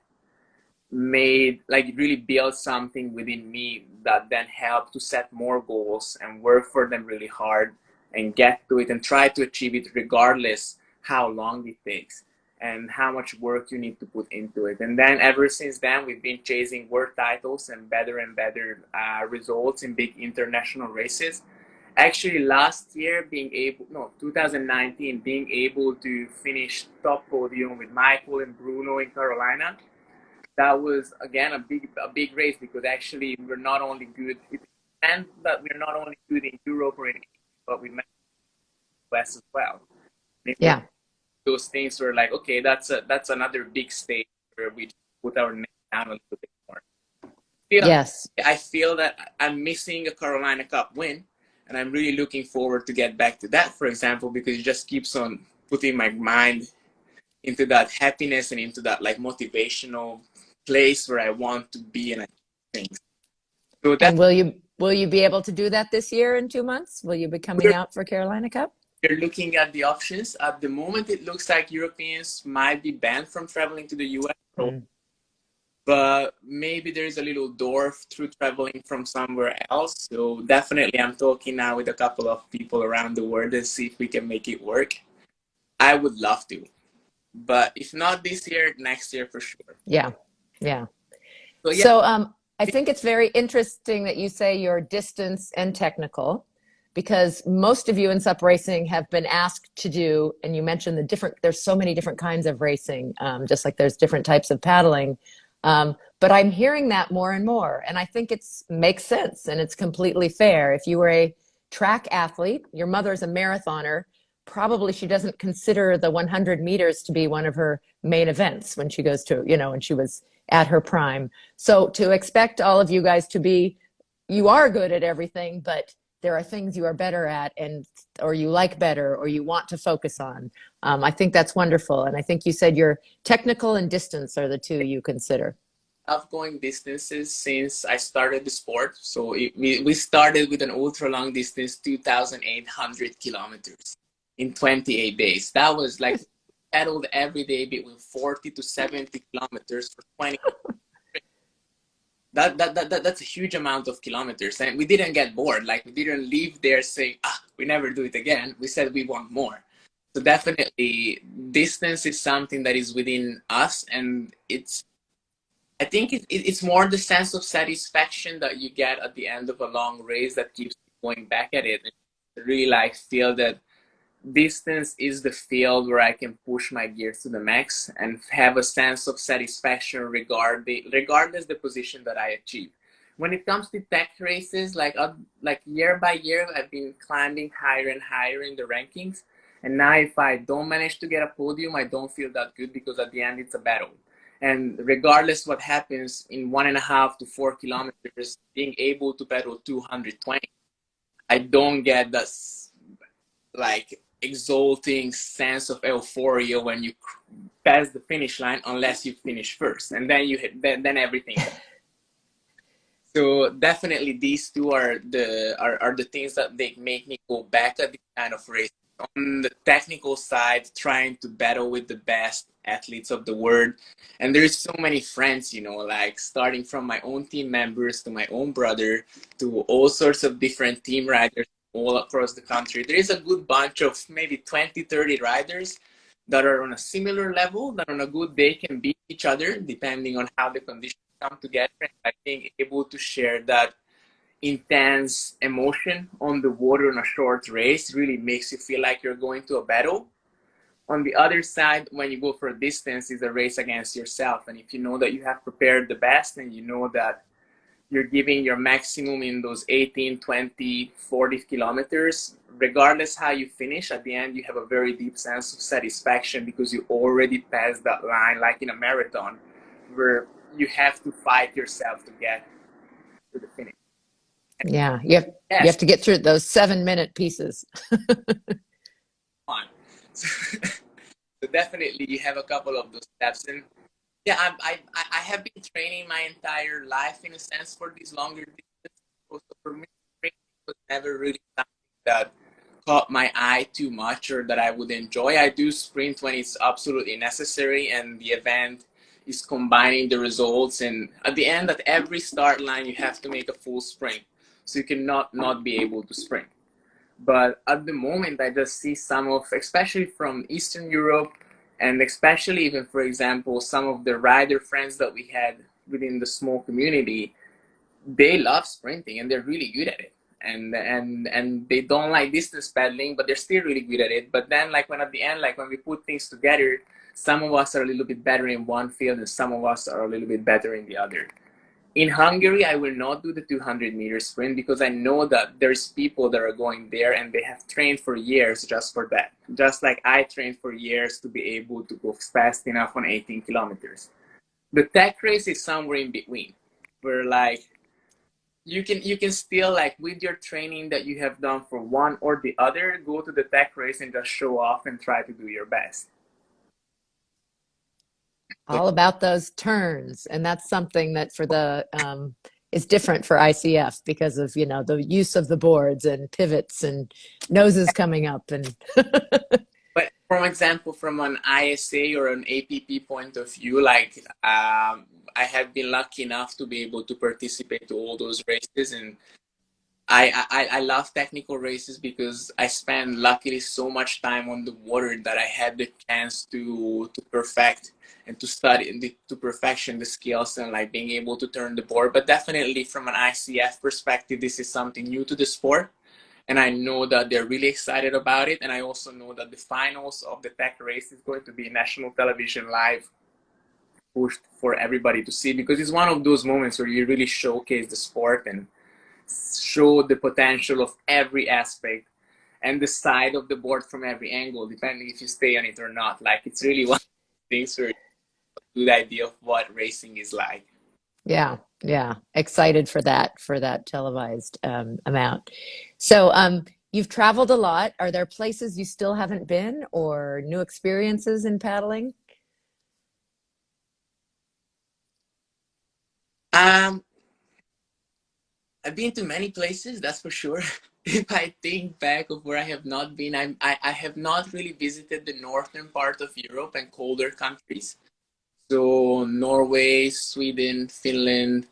made, like, really build something within me that then helped to set more goals and work for them really hard and get to it and try to achieve it regardless how long it takes and how much work you need to put into it. And then ever since then, we've been chasing world titles and better results in big international races. Actually, last year, 2019, being able to finish top podium with Michael and Bruno in Carolina, that was, again, a big race, because actually we're not only good, and that we're not only good in Europe or in Asia, but we met the US as well. Yeah. Those things were like, okay, that's another big stage where we put our name down a little bit more. Yes. I feel that I'm missing a Carolina Cup win, and I'm really looking forward to get back to that, for example, because it just keeps on putting my mind into that happiness and into that, like, motivational place where I want to be and achieve things. So and will you be able to do that this year in 2 months? Will you be coming out for Carolina Cup? We're looking at the options. At the moment, it looks like Europeans might be banned from traveling to the US. But maybe there's a little door through traveling from somewhere else. So definitely I'm talking now with a couple of people around the world and see if we can make it work. I would love to. But if not this year, next year for sure. Yeah. Yeah. So, I think it's very interesting that you say you're distance and technical, because most of you in SUP racing have been asked to do, and you mentioned there's so many different kinds of racing, just like there's different types of paddling. But I'm hearing that more and more, and I think makes sense, and it's completely fair. If you were a track athlete, your mother's a marathoner, probably she doesn't consider the 100 meters to be one of her main events when she goes to, when she was at her prime. So to expect all of you guys to be, you are good at everything, but there are things you are better at, or you like better, or you want to focus on. I think that's wonderful. And I think you said your technical and distance are the two you consider. I've going distances since I started the sport. So we started with an ultra long distance, 2,800 kilometers in 28 days. That was like paddled every day between 40 to 70 kilometers for 20. That's a huge amount of kilometers, and we didn't get bored. Like, we didn't leave there saying, we never do it again. We said we want more. So definitely distance is something that is within us, and I think it's more the sense of satisfaction that you get at the end of a long race that keeps going back at it. And really feel that distance is the field where I can push my gears to the max and have a sense of satisfaction regardless the position that I achieve. When it comes to tech races, like year by year, I've been climbing higher and higher in the rankings. And now if I don't manage to get a podium, I don't feel that good, because at the end it's a battle. And regardless what happens in 1.5 to 4 kilometers, being able to pedal 220, I don't get that exulting sense of euphoria when you pass the finish line, unless you finish first, and then you hit then everything. So definitely these two are the things that they make me go back at this kind of race. On the technical side, trying to battle with the best athletes of the world, and there's so many friends, starting from my own team members to my own brother to all sorts of different team riders all across the country. There is a good bunch of maybe 20-30 riders that are on a similar level, that on a good day can beat each other depending on how the conditions come together. And I think able to share that intense emotion on the water on a short race really makes you feel like you're going to a battle. On the other side, when you go for a distance, is a race against yourself. And if you know that you have prepared the best, and you know that you're giving your maximum in those 18, 20, 40 kilometers. Regardless how you finish, at the end, you have a very deep sense of satisfaction because you already passed that line, like in a marathon, where you have to fight yourself to get to the finish. Yeah, you Yes, have to get through those 7-minute pieces. on. So definitely you have a couple of those steps. And yeah, I have been training my entire life in a sense for these longer distances. So for me, training was never really something that caught my eye too much or that I would enjoy. I do sprint when it's absolutely necessary and the event is combining the results. And at the end, at every start line, you have to make a full sprint. So you cannot not be able to sprint. But at the moment, I just see some of, especially from Eastern Europe, and especially even, for example, some of the rider friends that we had within the small community, they love sprinting and they're really good at it. And they don't like distance paddling, but they're still really good at it. But then, like when at the end, like when we put things together, some of us are a little bit better in one field and some of us are a little bit better in the other. In Hungary, I will not do the 200-meter sprint because I know that there's people that are going there and they have trained for years just for that. Just like I trained for years to be able to go fast enough on 18 kilometers. The tech race is somewhere in between, where like you can still, like with your training that you have done for one or the other, go to the tech race and just show off and try to do your best. All about those turns, and that's something that for the is different for ICF because of the use of the boards and pivots and noses coming up and But for example, from an ISA or an APP point of view, like I have been lucky enough to be able to participate to all those races, and I love technical races because I spend luckily so much time on the water that I had the chance to perfect and to study and to perfection the skills and like being able to turn the board. But definitely from an ICF perspective, this is something new to the sport. And I know that they're really excited about it. And I also know that the finals of the tech race is going to be national television live, pushed for everybody to see, because it's one of those moments where you really showcase the sport and show the potential of every aspect and the side of the board from every angle, depending if you stay on it or not. Like it's really one of the things where you have a good idea of what racing is like. yeah, excited for that televised amount. So you've traveled a lot. Are there places you still haven't been or new experiences in paddling? I've been to many places, that's for sure. If I think back of where I have not been, I have not really visited the northern part of Europe and colder countries. So Norway, Sweden, Finland,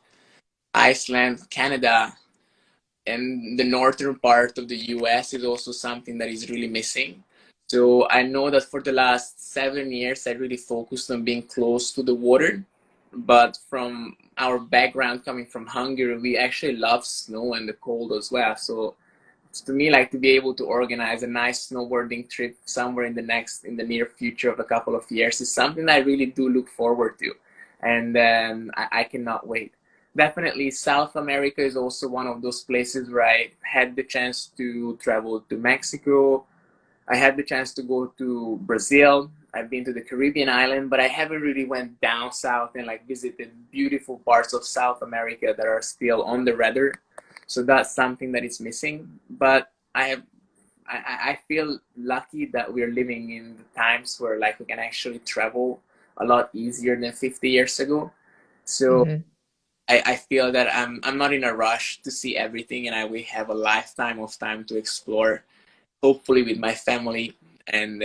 Iceland, Canada, and the northern part of the US is also something that is really missing. So I know that for the last 7 years, I really focused on being close to the water. But from our background coming from Hungary, we actually love snow and the cold as well. So to me, like to be able to organize a nice snowboarding trip somewhere in the near future of a couple of years is something I really do look forward to. And I cannot wait. Definitely South America is also one of those places where I had the chance to travel to Mexico. I had the chance to go to Brazil. I've been to the Caribbean island, but I haven't really went down south and like visited beautiful parts of South America that are still on the radar. So that's something that is missing. But I feel lucky that we're living in the times where like we can actually travel a lot easier than 50 years ago. So Mm-hmm. I feel that I'm not in a rush to see everything, and we have a lifetime of time to explore, hopefully with my family, and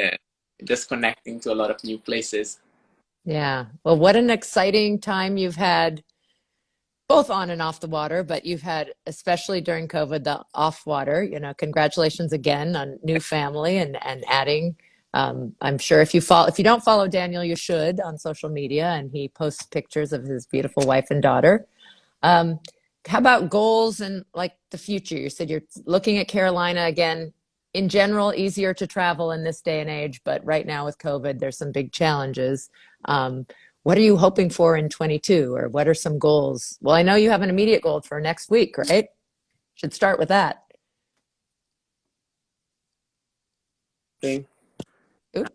just connecting to a lot of new places. Yeah. Well, what an exciting time you've had, both on and off the water, but you've had, especially during COVID, the off water. Congratulations again on new family and adding. I'm sure if you don't follow Daniel, you should on social media, and he posts pictures of his beautiful wife and daughter. How about goals and like the future? You said you're looking at Carolina again. In general, easier to travel in this day and age, but right now with COVID, there's some big challenges. what are you hoping for in 22, or what are some goals? Well, I know you have an immediate goal for next week, right? Should start with that. Okay. Ooh.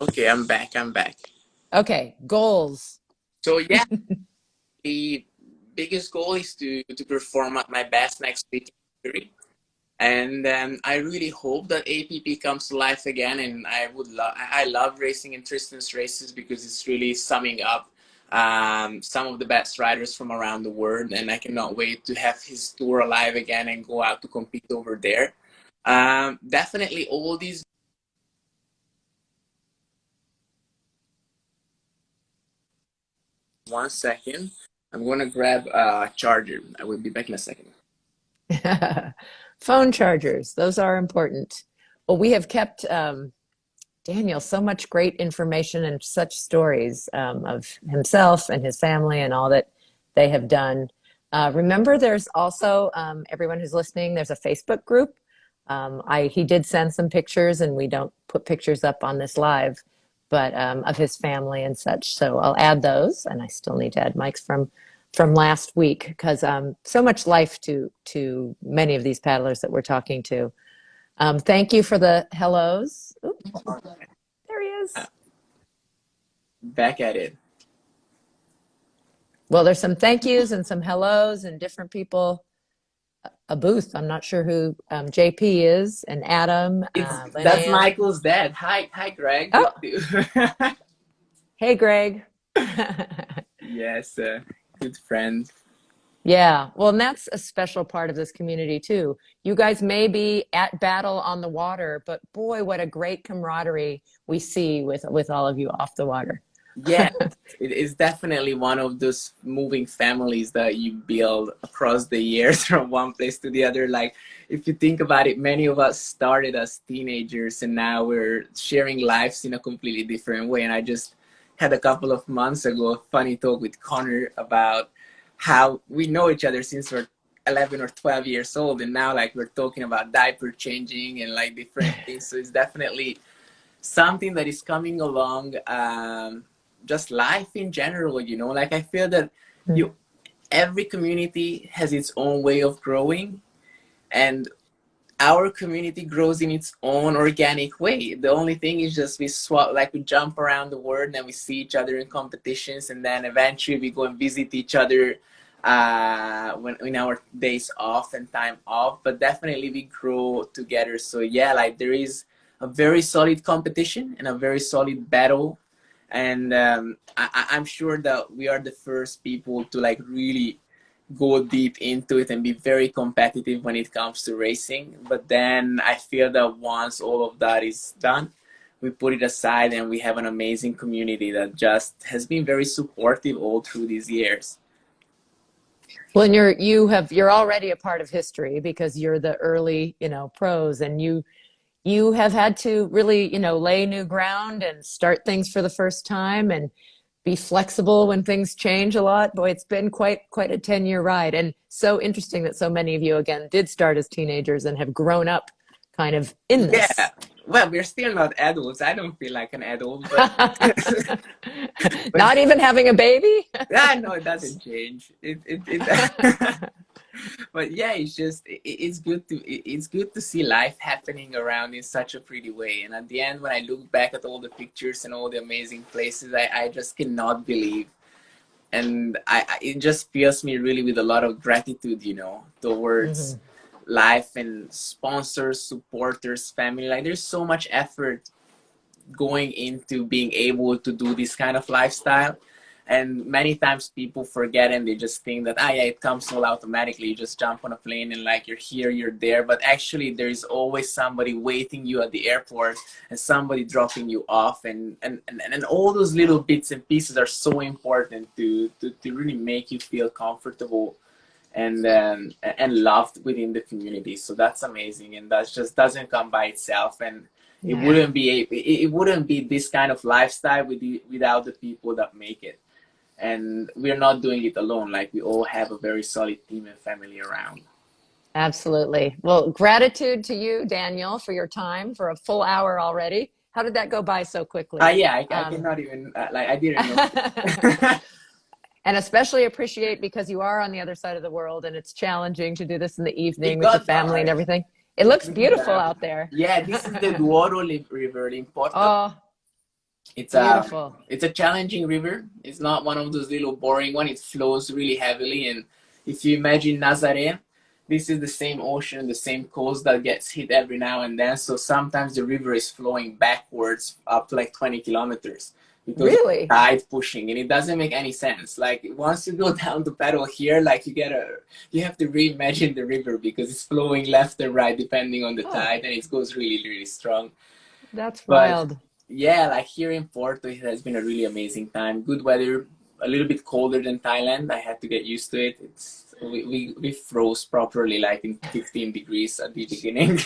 Okay, I'm back. Okay, goals. So yeah, the biggest goal is to perform at my best next week in Hungary. And I really hope that APP comes to life again. And I love racing in Tristan's races because it's really summing up some of the best riders from around the world. And I cannot wait to have his tour alive again and go out to compete over there. Definitely all these. One second. I'm going to grab a charger. I will be back in a second. Phone chargers, those are important. Well, we have kept, Daniel, so much great information and such stories of himself and his family and all that they have done. Remember, there's also, everyone who's listening, there's a Facebook group. He did send some pictures, and we don't put pictures up on this live, but of his family and such. So I'll add those, and I still need to add Mike's from last week, because so much life to many of these paddlers that we're talking to. Thank you for the hellos. Oops. There he is. Back at it. Well, there's some thank yous and some hellos and different people. A booth. I'm not sure who JP is, and Adam. That's Michael's dad. Hi, Greg. Oh. Hey, Greg. Yes, good friend. Yeah, well, and that's a special part of this community too. You guys may be at battle on the water, but boy, what a great camaraderie we see with all of you off the water. Yeah, it is definitely one of those moving families that you build across the years from one place to the other. Like, if you think about it, many of us started as teenagers and now we're sharing lives in a completely different way. And I just had a couple of months ago a funny talk with Connor about how we know each other since we're 11 or 12 years old, and now like we're talking about diaper changing and like different things. So it's definitely something that is coming along. Just life in general, you know, like I feel that every community has its own way of growing, and our community grows in its own organic way. The only thing is just we jump around the world and we see each other in competitions, and then eventually we go and visit each other when in our days off and time off. But definitely we grow together. So yeah, like there is a very solid competition and a very solid battle. And I'm sure that we are the first people to like really go deep into it and be very competitive when it comes to racing. But then I feel that once all of that is done, we put it aside and we have an amazing community that just has been very supportive all through these years. Well, and you're already a part of history because you're the early, pros, and you have had to really, lay new ground and start things for the first time and be flexible when things change a lot. Boy, it's been quite a 10-year ride. And so interesting that so many of you, again, did start as teenagers and have grown up kind of in this. Yeah. Well, we're still not adults. I don't feel like an adult. But not even having a baby? No, it doesn't change. But yeah, it's good to see life happening around in such a pretty way. And at the end, when I look back at all the pictures and all the amazing places, I just cannot believe. And it just fills me really with a lot of gratitude, towards life and sponsors, supporters, family. Like there's so much effort going into being able to do this kind of lifestyle. And many times people forget and they just think that, yeah, it comes all automatically. You just jump on a plane and like you're here, you're there. But actually there's always somebody waiting you at the airport and somebody dropping you off. And all those little bits and pieces are so important to really make you feel comfortable and loved within the community. So that's amazing. And that just doesn't come by itself. And it wouldn't be this kind of lifestyle without the people that make it. And we're not doing it alone. Like we all have a very solid team and family around. Absolutely. Well, gratitude to you, Daniel, for your time for a full hour already. How did that go by so quickly? Yeah, I cannot even, like, I didn't know. And especially appreciate because you are on the other side of the world and it's challenging to do this in the evening It with the got family and dark. everything. It looks beautiful out there. Yeah, this is the Duoro River in Portugal. Oh, It's beautiful. It's a challenging river. It's not one of those little boring one. It flows really heavily. And if you imagine Nazaré, this is the same ocean, the same coast that gets hit every now and then. So sometimes the river is flowing backwards up to like 20 kilometers. Because Really? tide pushing, and it doesn't make any sense. Like once you go down to paddle here, like you have to reimagine the river because it's flowing left and right depending on the tide, and it goes really, really strong. That's But wild. yeah, like here in Porto, it has been a really amazing time. Good weather, a little bit colder than Thailand. I had to get used to it. We froze properly, like in 15 degrees at the beginning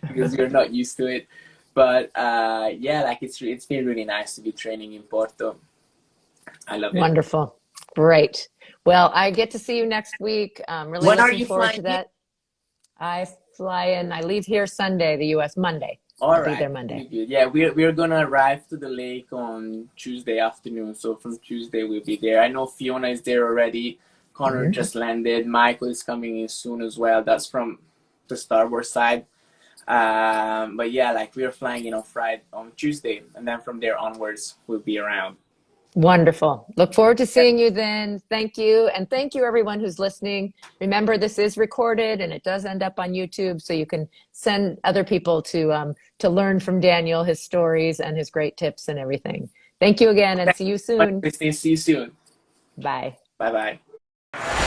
because we're not used to it. But yeah, like it's been really nice to be training in Porto. I love it. Wonderful. Great. Well, I get to see you next week. I'm really When are looking you forward flying to that. I fly in. I leave here Sunday, the U.S. Monday. All I'll right. be there Monday. Good. Yeah, we're gonna arrive to the lake on Tuesday afternoon. So from Tuesday we'll be there. I know Fiona is there already. Connor just landed. Michael is coming in soon as well. That's from the Starboard side. But yeah, like we're flying in on Tuesday, and then from there onwards we'll be around. Wonderful. Look forward to seeing you then. Thank you. And thank you everyone who's listening. Remember, this is recorded and it does end up on YouTube, so you can send other people to learn from Daniel, his stories and his great tips and everything. Thank you again and see you soon. Christine, see you soon. Bye. Bye bye.